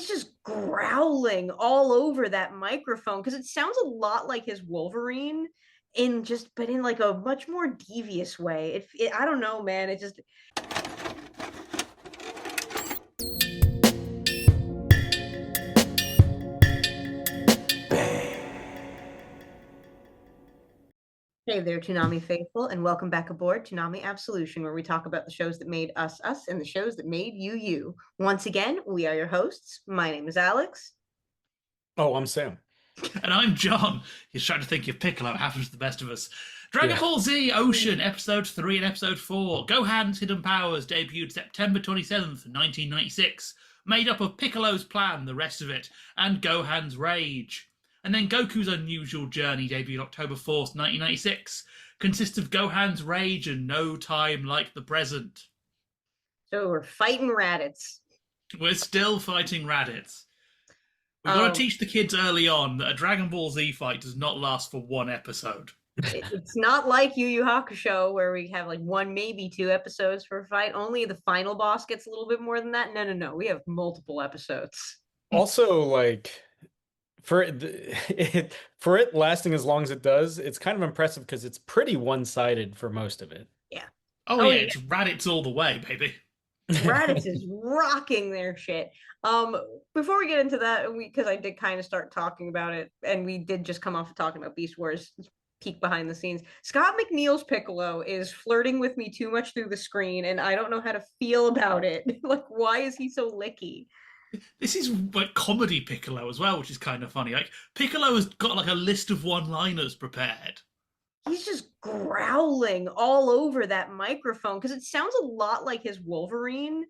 he's just growling all over that microphone because it sounds a lot like his Wolverine but in like a much more devious way. I don't know, man. It just Hey there, Toonami faithful, and welcome back aboard Toonami Absolution, where we talk about the shows that made us us and the shows that made you you. Once again, we are your hosts. My name is Alex. Oh, I'm Sam. And I'm John. He's trying to think if Piccolo happens to the best of us. Dragon Yeah. Ball Z Ocean, Episode 3 and Episode 4. Gohan's Hidden Powers debuted September 27th, 1996. Made up of Piccolo's Plan, the rest of it, and Gohan's Rage. And then Goku's Unusual Journey debuted October 4th, 1996. Consists of Gohan's Rage and No Time Like the Present. So we're fighting Raditz. We're still fighting Raditz. We've got to teach the kids early on that a Dragon Ball Z fight does not last for one episode. It's not like Yu Yu Hakusho where we have like one, maybe two episodes for a fight. Only the final boss gets a little bit more than that. No. We have multiple episodes. Also, like for it lasting as long as it does, it's kind of impressive because it's pretty one-sided for most of it. Yeah. Oh yeah, it's Raditz all the way, baby. Raditz is rocking their shit. Before we get into that, because I did kind of start talking about it, and we did just come off of talking about Beast Wars, peek behind the scenes. Scott McNeil's Piccolo is flirting with me too much through the screen, and I don't know how to feel about it. Like, why is he so licky? This is like comedy Piccolo as well, which is kind of funny. Like Piccolo has got like a list of one-liners prepared. He's just growling all over that microphone because it sounds a lot like his Wolverine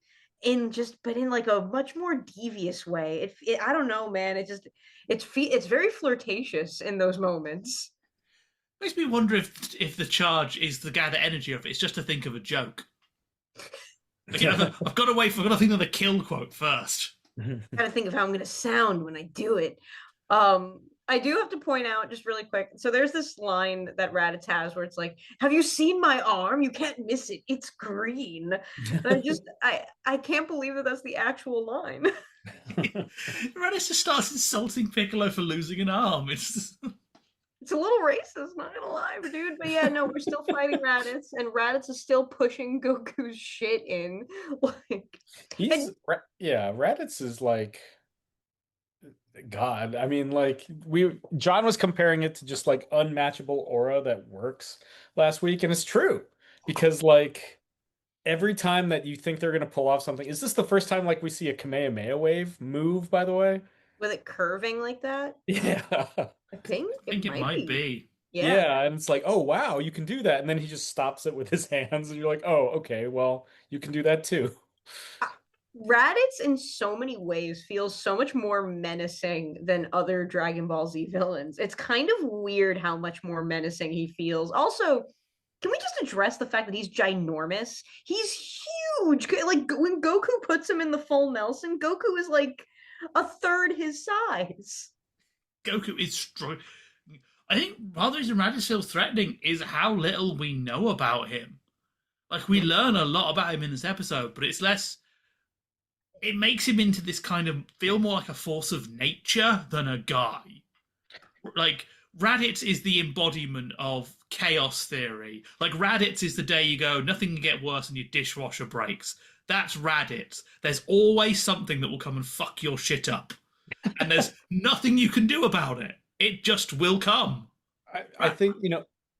but in like a much more devious way. I don't know, man. It's very flirtatious in those moments. Makes me wonder if the charge is the gather energy of it. It's just to think of a joke. Like, I've got to think of the kill quote first. Got to think of how I'm going to sound when I do it. I do have to point out just really quick. So there's this line that Raditz has where it's like, "Have you seen my arm? You can't miss it. It's green." And I can't believe that that's the actual line. Raditz just starts insulting Piccolo for losing an arm. It's a little racist, not gonna lie, dude. But yeah, no, we're still fighting Raditz, and Raditz is still pushing Goku's shit in. Like, Raditz is like God. I mean, like John was comparing it to just like unmatchable aura that works last week, and it's true because like every time that you think they're gonna pull off something, is this the first time like we see a Kamehameha wave move? By the way, with it curving like that? Yeah, I think it might be. Yeah, and it's like, oh wow, you can do that, and then he just stops it with his hands, and you're like, oh okay, well you can do that too. Raditz in so many ways feels so much more menacing than other Dragon Ball Z villains. It's kind of weird how much more menacing he feels. Also, can we just address the fact that he's ginormous? He's huge. Like when Goku puts him in the full Nelson, Goku is like a third his size. Goku is strong. I think part of the reason Raditz feels threatening is how little we know about him. Like we learn a lot about him in this episode, but it's less. It makes him into this kind of feel more like a force of nature than a guy. Like Raditz is the embodiment of chaos theory. Like Raditz is the day you go, nothing can get worse than your dishwasher breaks. That's Raditz. There's always something that will come and fuck your shit up. And there's nothing you can do about it. It just will come. I think,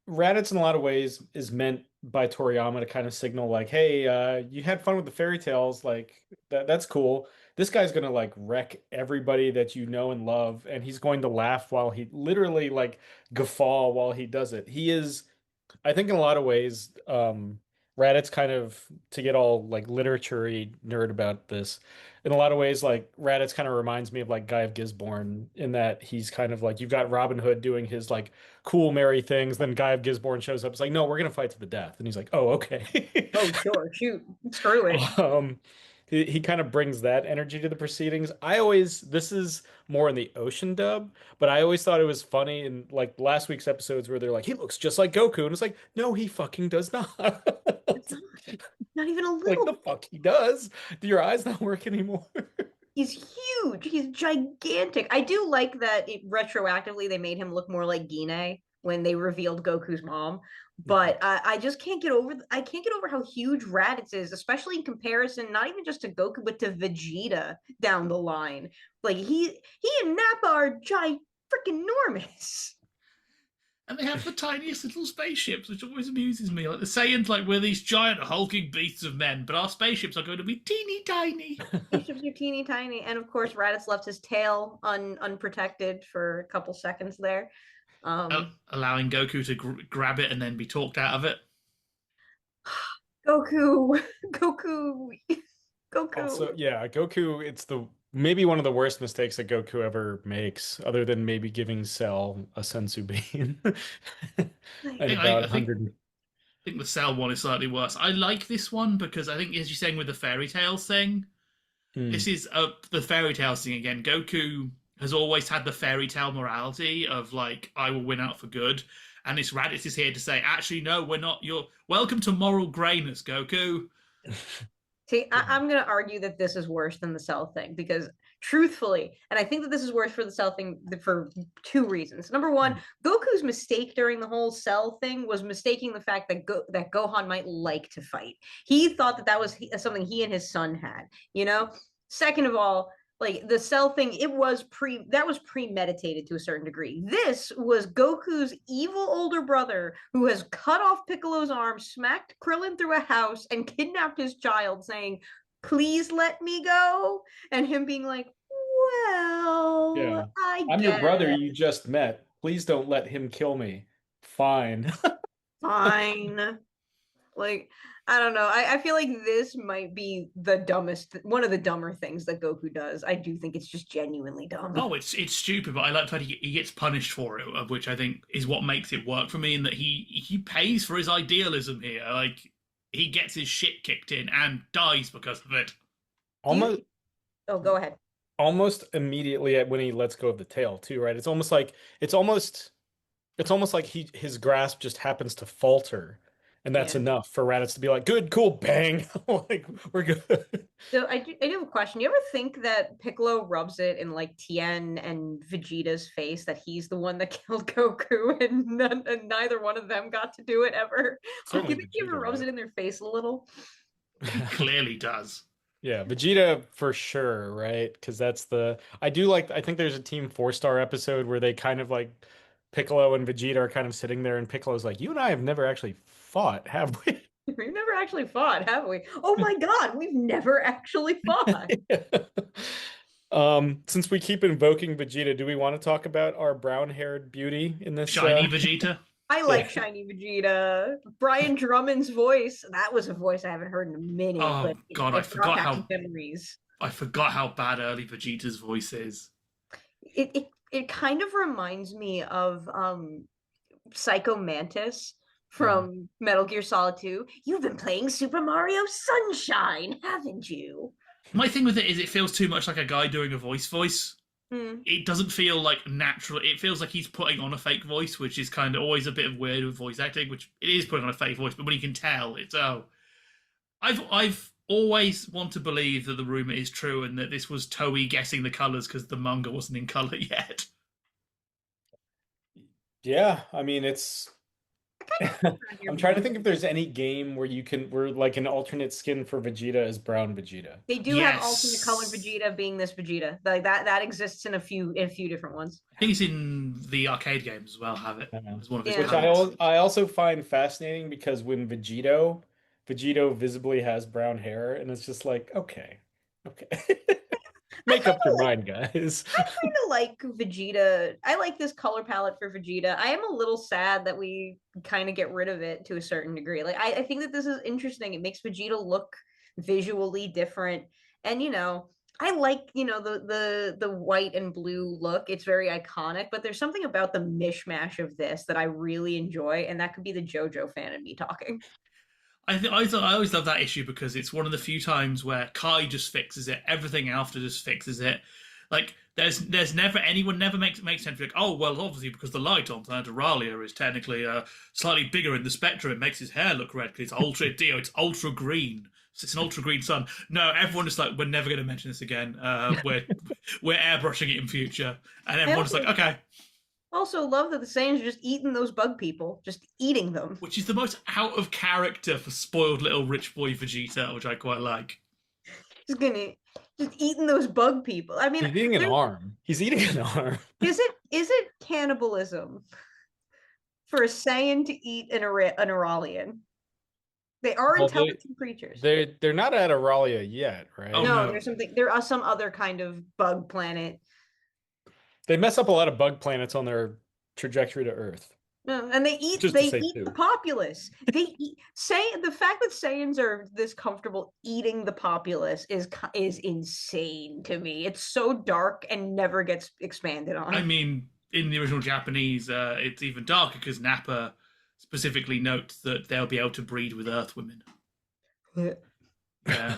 Raditz in a lot of ways is meant by Toriyama to kind of signal like, hey, you had fun with the fairy tales, like that's cool. This guy's gonna like wreck everybody that you know and love, and he's going to laugh while he literally like guffaw while he does it. He is, I think in a lot of ways, Raditz kind of, to get all like literature-y nerd about this, in a lot of ways, like Raditz kind of reminds me of like Guy of Gisborne in that he's kind of like, you've got Robin Hood doing his like cool merry things, then Guy of Gisborne shows up, it's like, no, we're gonna fight to the death, and he's like, oh okay. Oh sure, shoot, screw it. He kind of brings that energy to the proceedings. This is more in the Ocean dub, but I always thought it was funny in like last week's episodes where they're like, he looks just like Goku, and it's like, no, he fucking does not. Not even a little. Like the fuck he does. Do your eyes not work anymore? He's huge. He's gigantic. I do like that retroactively they made him look more like Gine when they revealed Goku's mom. But I just can't get over. I can't get over how huge Raditz is, especially in comparison, not even just to Goku, but to Vegeta down the line. Like he and Nappa are freaking enormous. And they have the tiniest little spaceships, which always amuses me. Like the Saiyans, like we're these giant hulking beasts of men, but our spaceships are going to be teeny tiny. Spaceships are teeny tiny, and of course, Raditz left his tail unprotected for a couple seconds there, allowing Goku to grab it and then be talked out of it. Goku, Goku, Goku. Also, yeah, Goku. It's maybe one of the worst mistakes that Goku ever makes, other than maybe giving Cell a senzu bean. I think the Cell one is slightly worse. I like this one because I think, as you're saying with the fairy tales thing, this is the fairy tales thing again. Goku has always had the fairy tale morality of like, I will win out for good. And this Raditz is here to say, actually, no, we're not. You're welcome to moral grayness, Goku. See, I'm going to argue that this is worse than the Cell thing because, truthfully, and I think that this is worse for the Cell thing for two reasons. Number one, Goku's mistake during the whole Cell thing was mistaking the fact that that Gohan might like to fight. He thought that was something he and his son had, you know? Second of all, like the Cell thing, that was premeditated to a certain degree. This was Goku's evil older brother who has cut off Piccolo's arm, smacked Krillin through a house, and kidnapped his child, saying, "Please let me go," and him being like, "Well, yeah. I'm your brother you just met. Please don't let him kill me." Fine. Fine. Like, I don't know. I feel like this might be one of the dumber things that Goku does. I do think it's just genuinely dumb. Oh, it's stupid, but I like that he gets punished for it, which I think is what makes it work for me, in that he pays for his idealism here. Like, he gets his shit kicked in and dies because of it. Almost. Oh, go ahead. Almost immediately when he lets go of the tail, too, right? It's almost like his grasp just happens to falter. And that's enough for Raditz to be like, good, cool, bang. Like, we're good. So I do have a question. You ever think that Piccolo rubs it in like Tien and Vegeta's face that he's the one that killed Goku and neither one of them got to do it ever? Like, you think he ever rubs it in their face a little? He clearly does. Yeah, Vegeta for sure, right? Because I think there's a Team 4-Star episode where they kind of like, Piccolo and Vegeta are kind of sitting there and Piccolo's like, you and I have never actually fought, have we? We've never actually fought, have we? Oh my God, we've never actually fought. Since we keep invoking Vegeta, do we want to talk about our brown-haired beauty in this? Shiny Vegeta? I like Shiny Vegeta. Brian Drummond's voice, that was a voice I haven't heard in a minute. Oh God, I forgot how memories. I forgot how bad early Vegeta's voice is. It kind of reminds me of Psycho Mantis from Metal Gear Solid 2. You've been playing Super Mario Sunshine, haven't you? My thing with it is it feels too much like a guy doing a voice. It doesn't feel like natural. It feels like he's putting on a fake voice, which is kind of always a bit of weird with voice acting, which it is putting on a fake voice, but when you can tell, it's I've always want to believe that the rumor is true and that this was Toei guessing the colors because the manga wasn't in color yet. Yeah, I mean, I'm trying to think if there's any game where like an alternate skin for Vegeta is brown Vegeta. They do have alternate color Vegeta being this Vegeta. Like that exists in a few different ones. I think it's in the arcade games as well. Have it as one of his which I also find fascinating because when Vegito visibly has brown hair, and it's just like, okay. Make up your mind, guys. I kind of like Vegeta. I like this color palette for Vegeta. I am a little sad that we kind of get rid of it to a certain degree. Like, I think that this is interesting. It makes Vegeta look visually different. And, I like, the white and blue look. It's very iconic, but there's something about the mishmash of this that I really enjoy. And that could be the JoJo fan in me talking. I always love that issue because it's one of the few times where Kai just fixes it. Everything after just fixes it. Like there's never anyone makes sense. Like, oh well, obviously because the light on planet Auralia is technically slightly bigger in the spectrum, it makes his hair look red because it's ultra green. It's an ultra green sun. No, everyone is like, we're never going to mention this again. We're airbrushing it in future, and everyone's like, okay. Also, love that the Saiyans are just eating those bug people, just eating them. Which is the most out of character for spoiled little rich boy Vegeta, which I quite like. He's just eating those bug people. I mean, he's eating an arm. He's eating an arm. Is it cannibalism for a Saiyan to eat an Auralian? They are intelligent creatures. They're not at Auralia yet, right? Oh, no, there are some other kind of bug planet. They mess up a lot of bug planets on their trajectory to Earth. No, and they eat the populace. The fact that Saiyans are this comfortable eating the populace is insane to me. It's so dark and never gets expanded on. I mean, in the original Japanese, it's even darker because Nappa specifically notes that they'll be able to breed with Earth women. Yeah.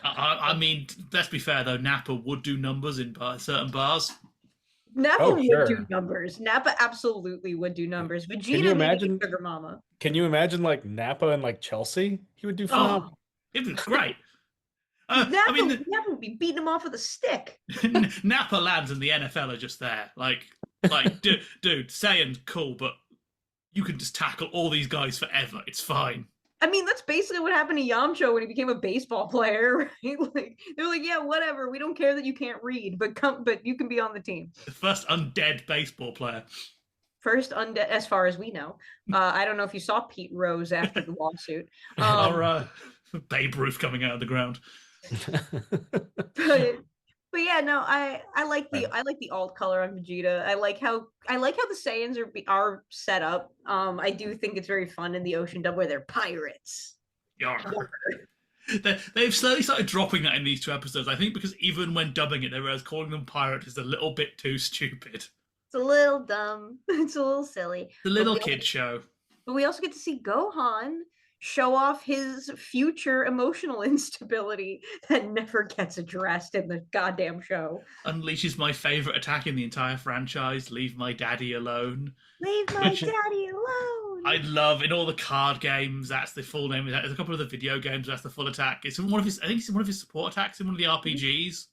I mean, let's be fair though. Nappa would do numbers in certain bars. Nappa would do numbers. Nappa absolutely would do numbers. Vegeta, can you imagine Sugar Mama? Can you imagine like Nappa and like Chelsea? He would do phenomenal. It was great. Nappa would be beating him off with a stick. Nappa lads and the NFL are just there, like, dude, Saiyan, cool, but you can just tackle all these guys forever. It's fine. I mean, that's basically what happened to Yamcha when he became a baseball player, right? Like, they're like, yeah, whatever. We don't care that you can't read, but you can be on the team. The first undead baseball player. First undead, as far as we know. I don't know if you saw Pete Rose after the lawsuit. Or Babe Ruth coming out of the ground. But yeah, no, I like the alt color on Vegeta. I like how the Saiyans are set up. I do think it's very fun in the Ocean dub where they're pirates. Yarr. They've slowly started dropping that in these 2 episodes. I think because even when dubbing it, they realized calling them pirates is a little bit too stupid. It's a little dumb. It's a little silly. It's a little kid show. But we also get to see Gohan show off his future emotional instability that never gets addressed in the goddamn show. Unleashes my favorite attack in the entire franchise, Leave My Daddy Alone. Leave my daddy alone. I love, in all the card games, that's the full name of that. There's a couple of the video games, that's the full attack. It's one of his, I think it's one of his support attacks in one of the RPGs,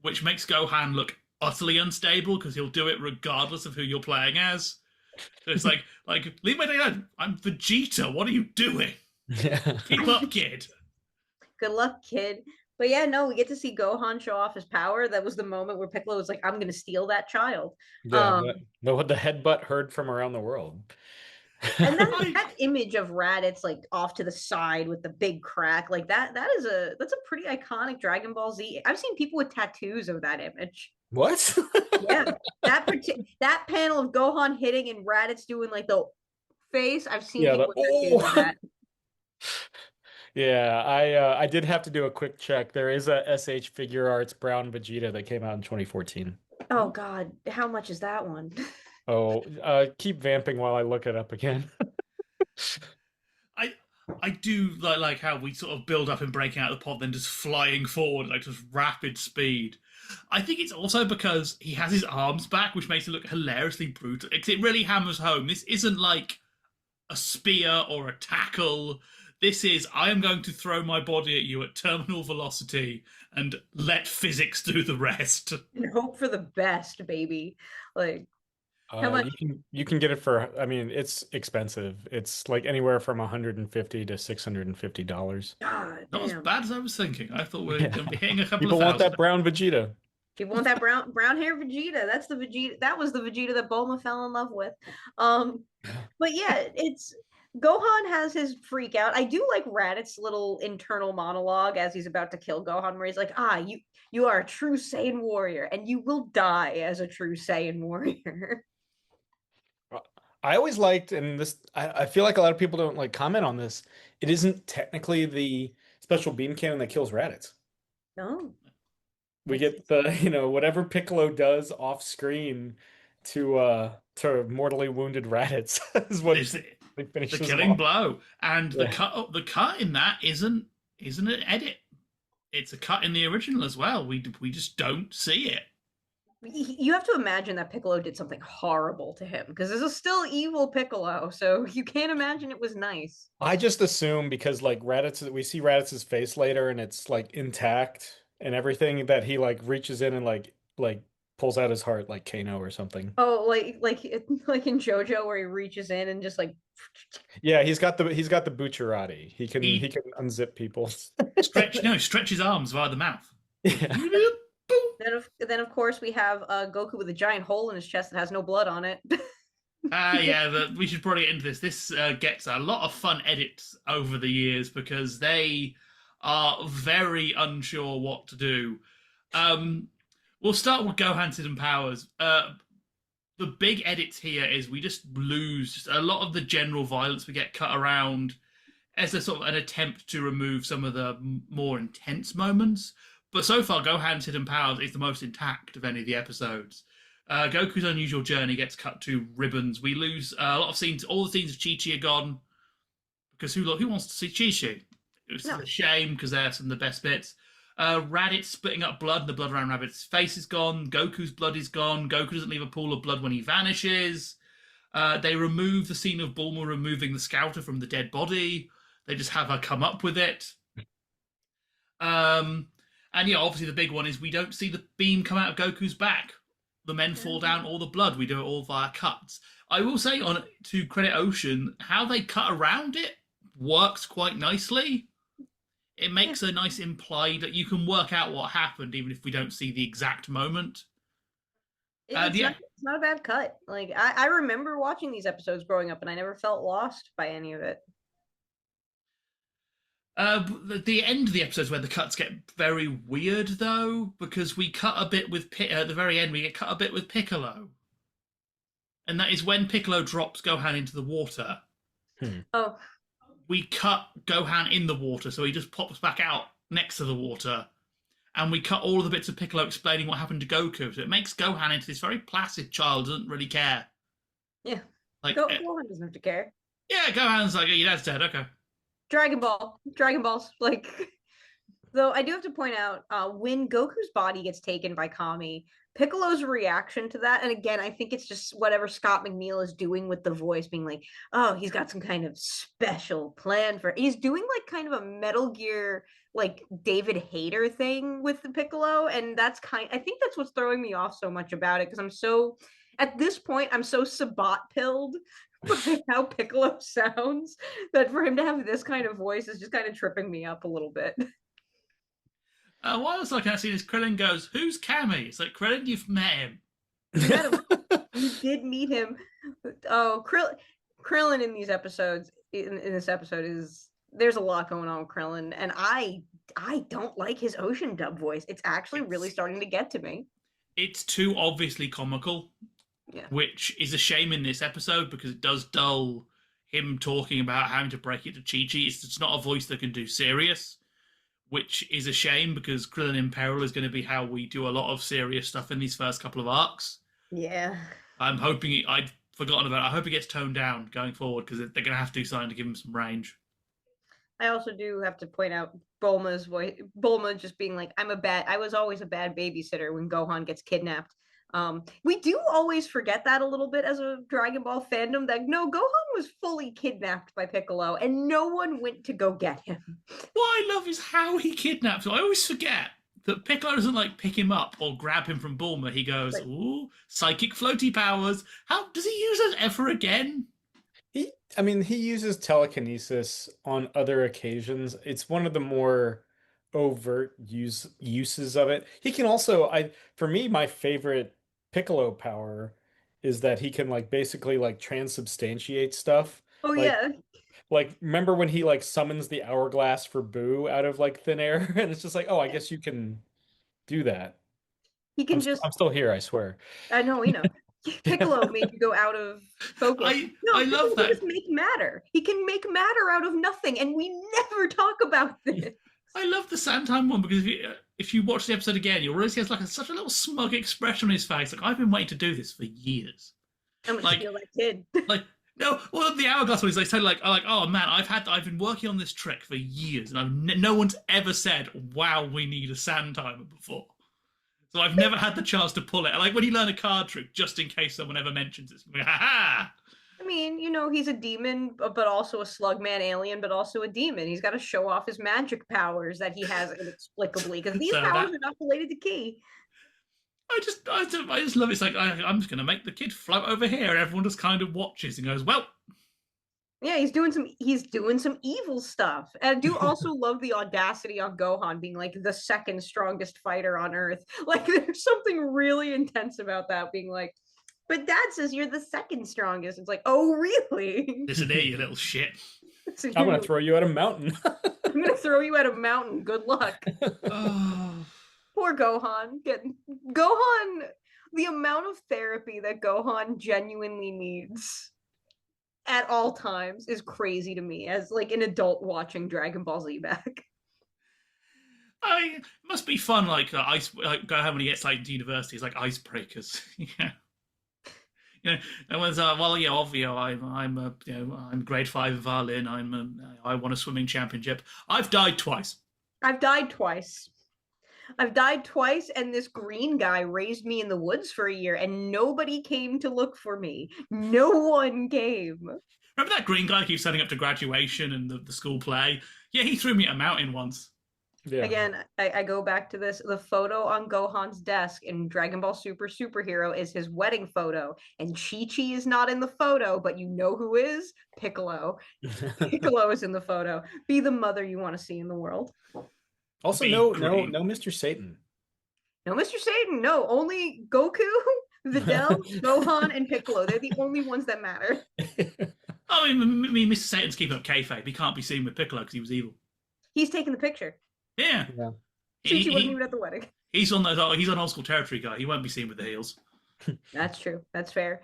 which makes Gohan look utterly unstable because he'll do it regardless of who you're playing as. So it's like, leave my daddy alone. I'm Vegeta. What are you doing? Yeah. Keep up, kid. Good luck, kid. But yeah, no, we get to see Gohan show off his power. That was the moment where Piccolo was like, I'm going to steal that child. Yeah, the headbutt heard from around the world. And that image of Raditz like off to the side with the big crack, like that's a pretty iconic Dragon Ball Z. I've seen people with tattoos of that image. What? Yeah, that panel of Gohan hitting and Raditz doing like the face. I've seen people with tattoos of that. Yeah, I did have to do a quick check. There is a SH Figure Arts Brown Vegeta that came out in 2014. Oh God, how much is that one? Oh, keep vamping while I look it up again. I do like how we sort of build up and break out of the pod, then just flying forward like just rapid speed. I think it's also because he has his arms back, which makes it look hilariously brutal. It really hammers home. This isn't like a spear or a tackle. This is, I am going to throw my body at you at terminal velocity and let physics do the rest. And hope for the best, baby. Like, how much? You can get it for, I mean, it's expensive. It's like anywhere from $150 to $650. God, not as bad as I was thinking. I thought we were going to be hitting a couple People of want that brown Vegeta. People want that brown hair Vegeta. That's the Vegeta. That was the Vegeta that Bulma fell in love with. But yeah, it's Gohan has his freak out. I do like Raditz's little internal monologue as he's about to kill Gohan, where he's like, you are a true Saiyan warrior, and you will die as a true Saiyan warrior. I always liked, and this, I feel like a lot of people don't like comment on this. It isn't technically the special beam cannon that kills Raditz. No. We get the, whatever Piccolo does off screen to mortally wounded Raditz is what the killing blow. And the cut in that isn't an edit. It's a cut in the original as well. We just don't see it. You have to imagine that Piccolo did something horrible to him because this is still evil Piccolo, so you can't imagine it was nice. I just assume because like Raditz, we see Raditz's face later and it's like intact and everything that he like reaches in and like pulls out his heart like Kano or something. Oh, like in JoJo where he reaches in and just like Yeah, he's got the Bucciarati. He He can unzip people. stretch his arms via the mouth. Yeah. then of course we have Goku with a giant hole in his chest that has no blood on it. We should probably get into this. This gets a lot of fun edits over the years because they are very unsure what to do. We'll start with Gohan's hidden powers. The big edits here is we just lose just a lot of the general violence we get cut around as a sort of an attempt to remove some of the more intense moments. But so far, Gohan's hidden powers is the most intact of any of the episodes. Goku's unusual journey gets cut to ribbons. We lose a lot of scenes. All the scenes of Chi-Chi are gone because who wants to see Chi-Chi? It's a shame because they're some of the best bits. Raditz splitting up blood. The blood around Rabbit's face is gone. Goku's blood is gone. Goku doesn't leave a pool of blood when he vanishes. They remove the scene of Bulma removing the scouter from the dead body. They just have her come up with it. And yeah, obviously the big one is we don't see the beam come out of Goku's back. The men fall down, all the blood. We do it all via cuts. I will say, to credit Ocean, how they cut around it works quite nicely. It makes a nice implied that you can work out what happened, even if we don't see the exact moment. It's not a bad cut. Like I remember watching these episodes growing up, and I never felt lost by any of it. The end of the episodes where the cuts get very weird, though, because we cut a bit with at the very end. We get cut a bit with Piccolo, and that is when Piccolo drops Gohan into the water. Oh, we cut Gohan in the water, so he just pops back out next to the water, and we cut all of the bits of Piccolo explaining what happened to Goku. So it makes Gohan into this very placid child, doesn't really care. Yeah, like Gohan doesn't have to care. Yeah, Gohan's like, your dad's dead. Okay. Dragon Balls, like, though I do have to point out, when Goku's body gets taken by Kami, Piccolo's reaction to that, and again, I think it's just whatever Scott McNeil is doing with the voice, being like, oh, he's got some kind of special plan he's doing like kind of a Metal Gear, like David Hayter thing with the Piccolo, and I think that's what's throwing me off so much about it, because at this point, I'm so Sabat pilled by how Piccolo sounds that for him to have this kind of voice is just kind of tripping me up a little bit. What else I can see is Krillin goes, who's Cammy? It's like, Krillin, you've met him. You did meet him. Oh, Krillin in these episodes, in this episode, there's a lot going on with Krillin, and I don't like his Ocean dub voice. It's actually really starting to get to me. It's too obviously comical. Yeah. Which is a shame in this episode because it does dull him talking about having to break it to Chi-Chi. It's not a voice that can do serious, which is a shame because Krillin in Peril is going to be how we do a lot of serious stuff in these first couple of arcs. Yeah. I'm hoping I'd forgotten about it. I hope it gets toned down going forward because they're going to have to do something to give him some range. I also do have to point out Bulma's voice. Bulma just being like, I was always a bad babysitter when Gohan gets kidnapped. We do always forget that a little bit as a Dragon Ball fandom, that no, Gohan was fully kidnapped by Piccolo and no one went to go get him. What I love is how he kidnaps him. I always forget that Piccolo doesn't like pick him up or grab him from Bulma. He goes, ooh, psychic floaty powers. How does he use those ever again? He uses telekinesis on other occasions. It's one of the more overt uses of it. He can also, for me, my favorite Piccolo power is that he can basically transubstantiate stuff. Oh, yeah. Like, remember when he summons the hourglass for Boo out of thin air? And it's just like, oh, I guess you can do that. He can I'm still here, I swear. I know, we know. Piccolo made you go out of focus. I love that. He can make matter. He can make matter out of nothing, and we never talk about this. I love the Sandtime one because if you watch the episode again, you'll really see it's such a little smug expression on his face. Like, I've been waiting to do this for years. I'm gonna steal that kid. The hourglass one is totally oh man, I've been working on this trick for years, and no one's ever said, "Wow, we need a Sandtimer" before. So I've never had the chance to pull it. Like when you learn a card trick, just in case someone ever mentions it, ha ha. I mean, he's a demon, but also a slugman alien, but also a demon. He's got to show off his magic powers that he has inexplicably, because these powers are not related to Ki. I just love it. It's like I'm just going to make the kid float over here, and everyone just kind of watches and goes, "Well." Yeah, he's doing some evil stuff. And I do also love the audacity on Gohan being like the second strongest fighter on Earth. Like, there's something really intense about that, being like, but Dad says you're the second strongest. It's like, oh, really? Listen here, you little shit. So I'm going to throw you at a mountain. I'm going to throw you at a mountain. Good luck. Oh. Poor Gohan. Gohan, the amount of therapy that Gohan genuinely needs at all times is crazy to me as like an adult watching Dragon Ball Z back. It must be fun, like Gohan when he gets like to university, it's like icebreakers. Yeah. Everyone's I'm grade 5 violin. I won a swimming championship. I've died twice. I've died twice, and this green guy raised me in the woods for a year, and nobody came to look for me. No one came. Remember that green guy who keeps setting up to graduation and the school play? Yeah, he threw me at a mountain once. Yeah. Again, I go back to this. The photo on Gohan's desk in Dragon Ball Super Superhero is his wedding photo, and Chi-Chi is not in the photo, but you know who is? Piccolo. Piccolo is in the photo. Be the mother you want to see in the world. Also, no Mr. Satan. No Mr. Satan. No, only Goku, Videl, Gohan, and Piccolo. They're the only ones that matter. I mean, Mr. Satan's keeping up kayfabe. He can't be seen with Piccolo because he was evil. He's taking the picture. Yeah. Chi-Chi wasn't even at the wedding. He's on old school territory guy. He won't be seen with the heels. That's true. That's fair.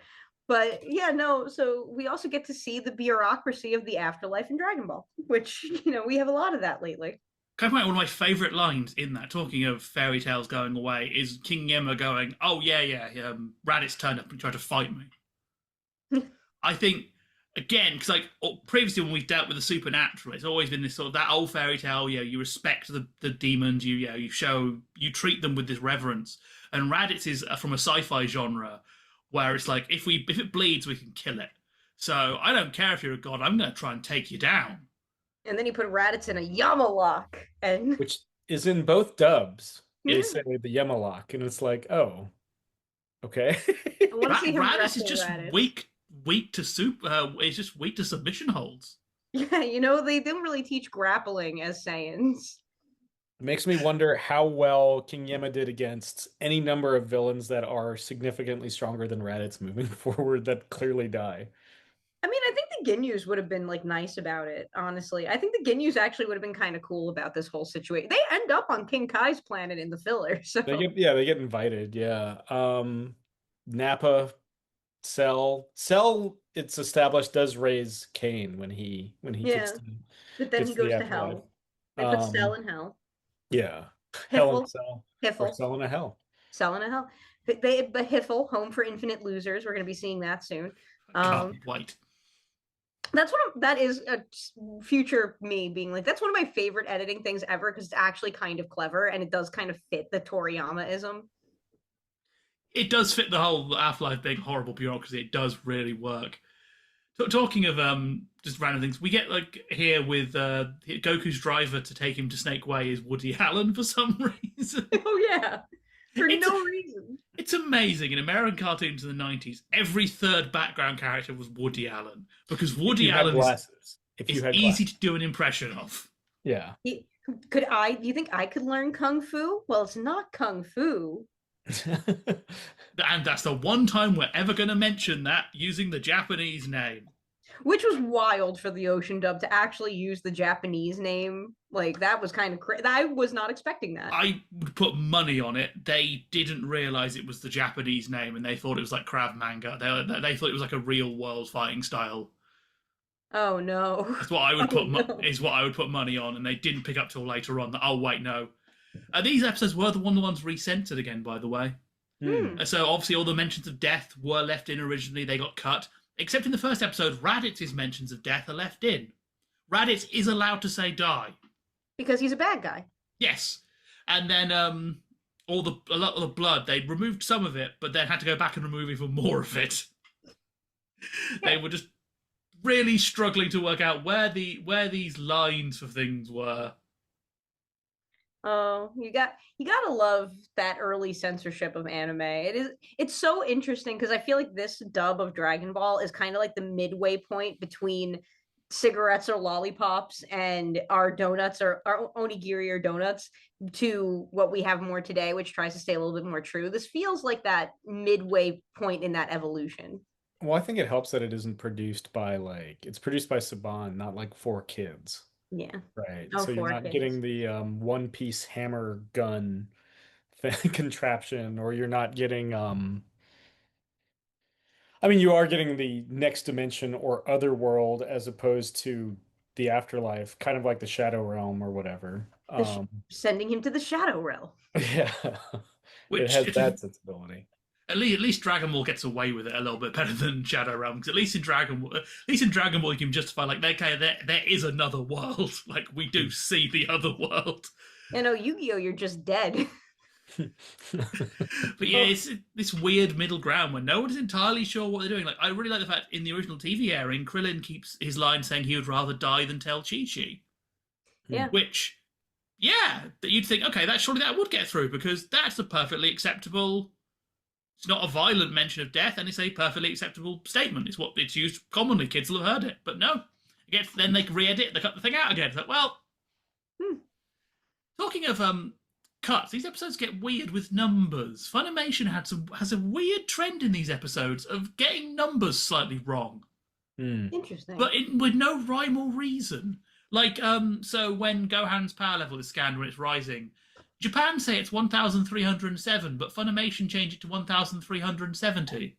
But yeah, no, so we also get to see the bureaucracy of the afterlife in Dragon Ball, which, we have a lot of that lately. Can I point out one of my favourite lines in that, talking of fairy tales going away, is King Yemma going, oh, yeah, Raditz turned up and tried to fight me. I think, again, because previously when we've dealt with the supernatural, it's always been this sort of that old fairy tale, you respect the demons, you treat them with this reverence. And Raditz is from a sci-fi genre where it's like, if it bleeds, we can kill it. So I don't care if you're a god, I'm going to try and take you down. And then he put Raditz in a Yamalock, which is in both dubs. Yeah. They say the Yamalock, and it's like, oh, okay. Raditz is just weak to it's just weak to submission holds. Yeah, they didn't really teach grappling as Saiyans. It makes me wonder how well King Yemma did against any number of villains that are significantly stronger than Raditz moving forward that clearly die. I mean, I think the Ginyus would have been nice about it, honestly. I think the Ginyus actually would have been kind of cool about this whole situation. They end up on King Kai's planet in the filler. So they get invited, yeah. Nappa, Cell, it's established, does raise Kane when he gets to, but then he goes to hell. They put Cell in hell. Yeah. Hell and Cell. Hiffle. Or Cell in a hell. Cell in a hell. But Hiffle, Home for Infinite Losers. We're going to be seeing that soon. Can't wait. That is a future me being like, that's one of my favorite editing things ever, because it's actually kind of clever and it does kind of fit the Toriyama-ism. It does fit the whole Afterlife being horrible bureaucracy. It does really work. Talking of just random things, we get here with Goku's driver to take him to Snake Way is Woody Allen for some reason. Oh yeah. For no reason. It's amazing. In American cartoons in the 90s, every third background character was Woody Allen, because Woody Allen is easy to do an impression of. Yeah. Do you think I could learn Kung Fu? Well, it's not Kung Fu. And that's the one time we're ever going to mention that using the Japanese name. Which was wild for the Ocean dub to actually use the Japanese name. That was kind of crazy. I was not expecting that. I would put money on it. They didn't realize it was the Japanese name, and they thought it was like Krav Maga. They thought it was like a real world fighting style. Oh no! That's what I would is what I would put money on, and they didn't pick up till later on that. Oh wait, no. These episodes were the ones recentered again, by the way. So obviously all the mentions of death were left in originally. They got cut. Except in the first episode, Raditz's mentions of death are left in. Raditz is allowed to say die. Because he's a bad guy. Yes. And then a lot of the blood. They removed some of it, but then had to go back and remove even more of it. They were just really struggling to work out where these lines for things were. Oh, you gotta love that early censorship of anime. It's so interesting because I feel like this dub of Dragon Ball is kind of like the midway point between cigarettes or lollipops and our donuts or our onigiri or donuts to what we have more today, which tries to stay a little bit more true. This feels like that midway point in that evolution. Well, I think it helps that it isn't produced by it's produced by Saban, not like for kids. Yeah. Right. No So you're four not kids. getting the one piece hammer gun contraption, or you're not getting I mean, you are getting the next dimension or other world as opposed to the afterlife, kind of like the Shadow Realm or whatever. Sending him to the Shadow Realm. Yeah. It Which has that sensibility. at least Dragon Ball gets away with it a little bit better than Shadow Realm. Because at least in Dragon Ball, you can justify like, okay, there is another world. Like we do see the other world. You know, Yu-Gi-Oh, you're just dead. But yeah, it's this weird middle ground where no one is entirely sure what they're doing. Like I really like the fact in the original TV airing, Krillin keeps his line saying he would rather die than tell Chi-Chi. Yeah. Which, yeah, that you'd think, okay, surely that would get through because that's a perfectly acceptable. It's not a violent mention of death, and it's a perfectly acceptable statement. It's what it's used commonly. Kids will have heard it, but no. Then they re-edit, they cut the thing out again. It's like, well, talking of cuts, these episodes get weird with numbers. Funimation has a weird trend in these episodes of getting numbers slightly wrong. Interesting. But with no rhyme or reason. Like, so when Gohan's power level is scanned when it's rising, Japan say it's 1,307, but Funimation change it to 1,370.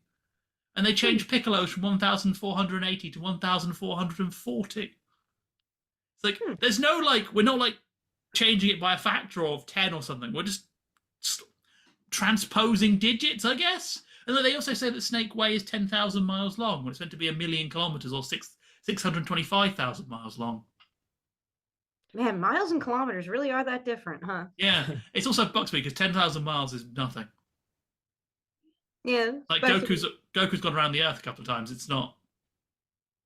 And they change Piccolo's from 1,480 to 1,440. It's like, there's no, like, we're not, like, changing it by a factor of 10 or something. We're just transposing digits, I guess. And then they also say that Snake Way is 10,000 miles long, when it's meant to be 1,000,000 kilometers or 625,000 miles long. Man, miles and kilometers really are that different, huh? Yeah, it's also bugs me because 10,000 miles is nothing. Yeah. Like Goku's gone around the Earth a couple of times. It's not.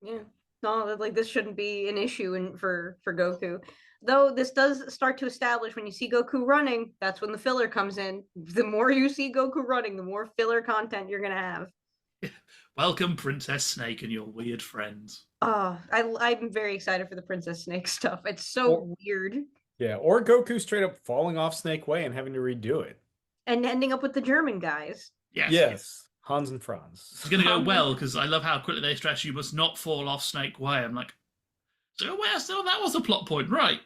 Yeah. No, like this shouldn't be an issue for Goku. Though this does start to establish when you see Goku running, that's when the filler comes in. The more you see Goku running, the more filler content you're gonna have. Welcome, Princess Snake and your weird friends. I'm very excited for the Princess Snake stuff. It's so weird. Yeah, or Goku straight up falling off Snake Way and having to redo it. And ending up with the German guys. Yes. Hans and Franz. It's going to go well because I love how quickly they stress you must not fall off Snake Way. I'm like, so that was a plot point, right?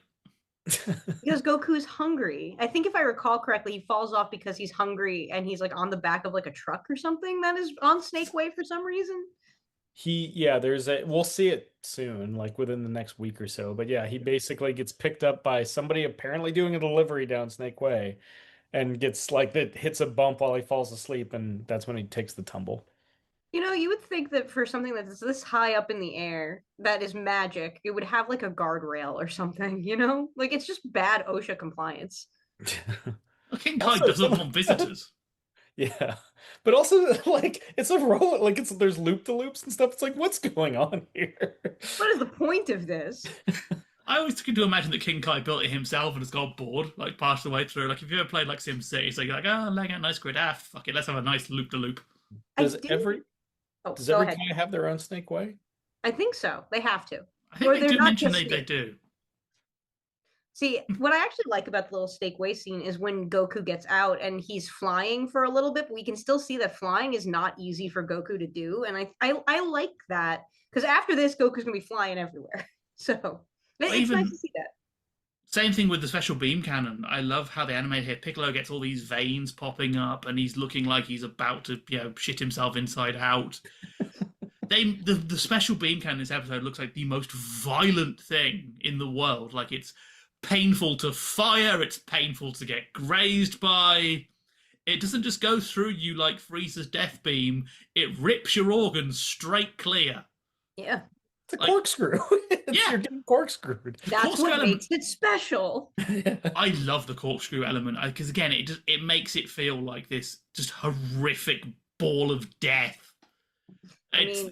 Because Goku's hungry. I think if I recall correctly, he falls off because he's hungry and he's like on the back of like a truck or something that is on Snake Way for some reason. We'll see it soon, like within the next week or so. But yeah, he basically gets picked up by somebody apparently doing a delivery down Snake Way and gets hits a bump while he falls asleep, and that's when he takes the tumble. You know, you would think that for something that's this high up in the air, that is magic, it would have like a guardrail or something, you know? Like it's just bad OSHA compliance. King Kai doesn't want visitors. Yeah. But also like it's a roll, like there's loop-de-loops and stuff. It's like, what's going on here? What is the point of this? I always tend to imagine that King Kai built it himself and has got bored, like part of the way through. Like if you ever played like Sim City, so you're like, oh, laying out a nice grid, fuck it, let's have a nice loop-de-loop. Does every Kai have their own Snake Way? I think so. They have to. I think they do mention they do. See, what I actually like about the little Snake Way scene is when Goku gets out and he's flying for a little bit, but we can still see that flying is not easy for Goku to do. And I like that because after this, Goku's going to be flying everywhere. So it's nice to see that. Same thing with the special beam cannon. I love how they animate here. Piccolo gets all these veins popping up and he's looking like he's about to, shit himself inside out. The special beam cannon in this episode looks like the most violent thing in the world. Like it's painful to fire, it's painful to get grazed by. It doesn't just go through you like Frieza's death beam. It rips your organs straight clear. Yeah. It's a corkscrew. You're getting corkscrewed. That's what makes it special. I love the corkscrew element because again, it makes it feel like this just horrific ball of death. It's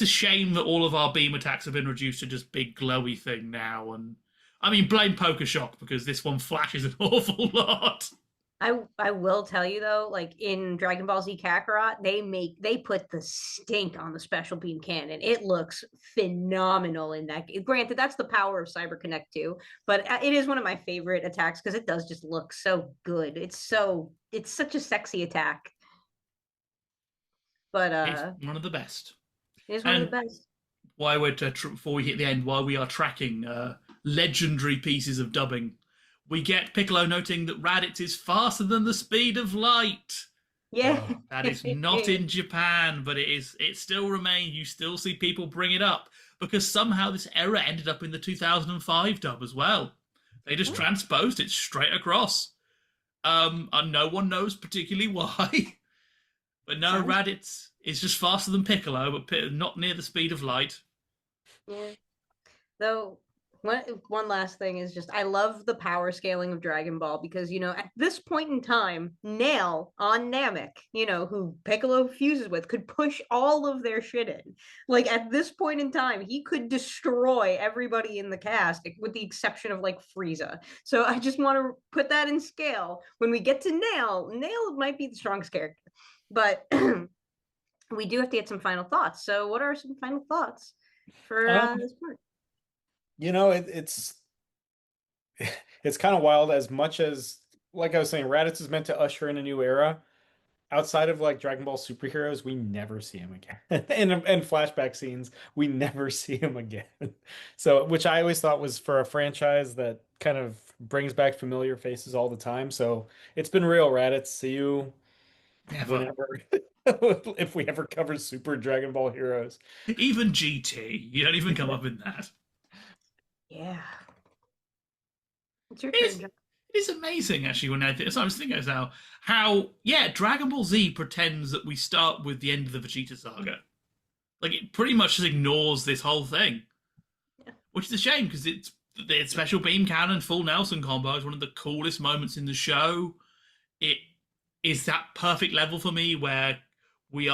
a shame that all of our beam attacks have been reduced to just big glowy thing now, and I mean blame Poker Shock because this one flashes an awful lot. I will tell you though, like in Dragon Ball Z Kakarot, they put the stink on the special beam cannon. It looks phenomenal in that. Granted, that's the power of Cyber Connect too, but it is one of my favorite attacks because it does just look so good. It's such a sexy attack. But it's one of the best. It is one of the best. Before we hit the end, while we are tracking legendary pieces of dubbing, we get Piccolo noting that Raditz is faster than the speed of light. Yeah. That is not in Japan, but it still remains. You still see people bring it up because somehow this error ended up in the 2005 dub as well. They just transposed it straight across. And no one knows particularly why. But no, Raditz is just faster than Piccolo, but not near the speed of light. Yeah. Though, one last thing is just, I love the power scaling of Dragon Ball because, at this point in time, Nail on Namek, who Piccolo fuses with, could push all of their shit in. Like, at this point in time, he could destroy everybody in the cast, with the exception of, like, Frieza. So I just want to put that in scale. When we get to Nail might be the strongest character. But we do have to get some final thoughts. So what are some final thoughts for this part? It's kind of wild. As much as, like I was saying, Raditz is meant to usher in a new era. Outside of like Dragon Ball superheroes, we never see him again. and flashback scenes, we never see him again. So, which I always thought was for a franchise that kind of brings back familiar faces all the time. So it's been real, Raditz. See you whenever. If we ever cover Super Dragon Ball heroes. Even GT, you don't even come up in that. Yeah. It's your turn, John. It is amazing, actually, when I was thinking now how Dragon Ball Z pretends that we start with the end of the Vegeta saga. Like, it pretty much just ignores this whole thing. Yeah. Which is a shame, because it's the special beam cannon full Nelson combo is one of the coolest moments in the show. It is that perfect level for me where we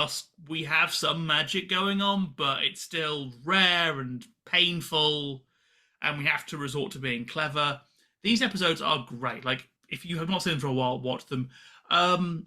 have some magic going on, but it's still rare and painful, and we have to resort to being clever. These episodes are great. Like, if you have not seen them for a while, watch them.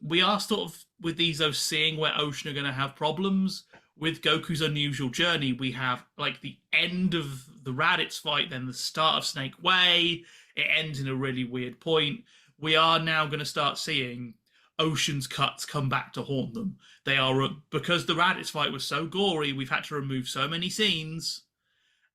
We are sort of, with these, though, seeing where Ocean are going to have problems. With Goku's unusual journey, we have, like, the end of the Raditz fight, then the start of Snake Way. It ends in a really weird point. We are now going to start seeing Ocean's cuts come back to haunt them. They are, because the Raditz fight was so gory, we've had to remove so many scenes,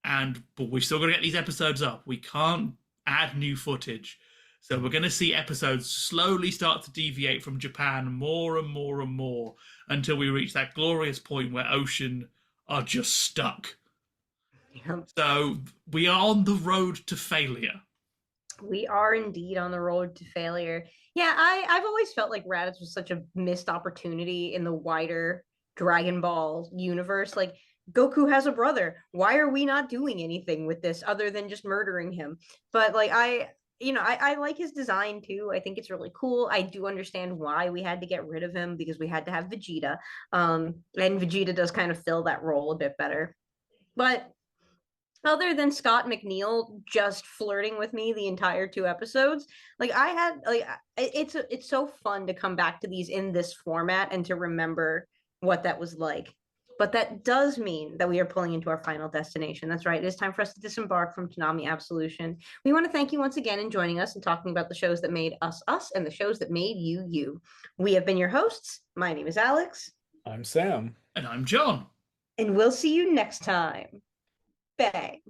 but we've still got to get these episodes up. We can't add new footage. So we're going to see episodes slowly start to deviate from Japan more and more and more until we reach that glorious point where Ocean are just stuck. Yep. So we are on the road to failure. We are indeed on the road to failure. Yeah, I've always felt like Raditz was such a missed opportunity in the wider Dragon Ball universe. Like, Goku has a brother. Why are we not doing anything with this other than just murdering him? But like, I like his design too. I think it's really cool. I do understand why we had to get rid of him, because we had to have Vegeta. And Vegeta does kind of fill that role a bit better. But other than Scott McNeil just flirting with me the entire 2 episodes, like, it's so fun to come back to these in this format and to remember what that was like. But that does mean that we are pulling into our final destination. That's right. It is time for us to disembark from Toonami Absolution. We want to thank you once again in joining us and talking about the shows that made us us and the shows that made you you. We have been your hosts. My name is Alyx. I'm Sam. And I'm John. And we'll see you next time. Bang.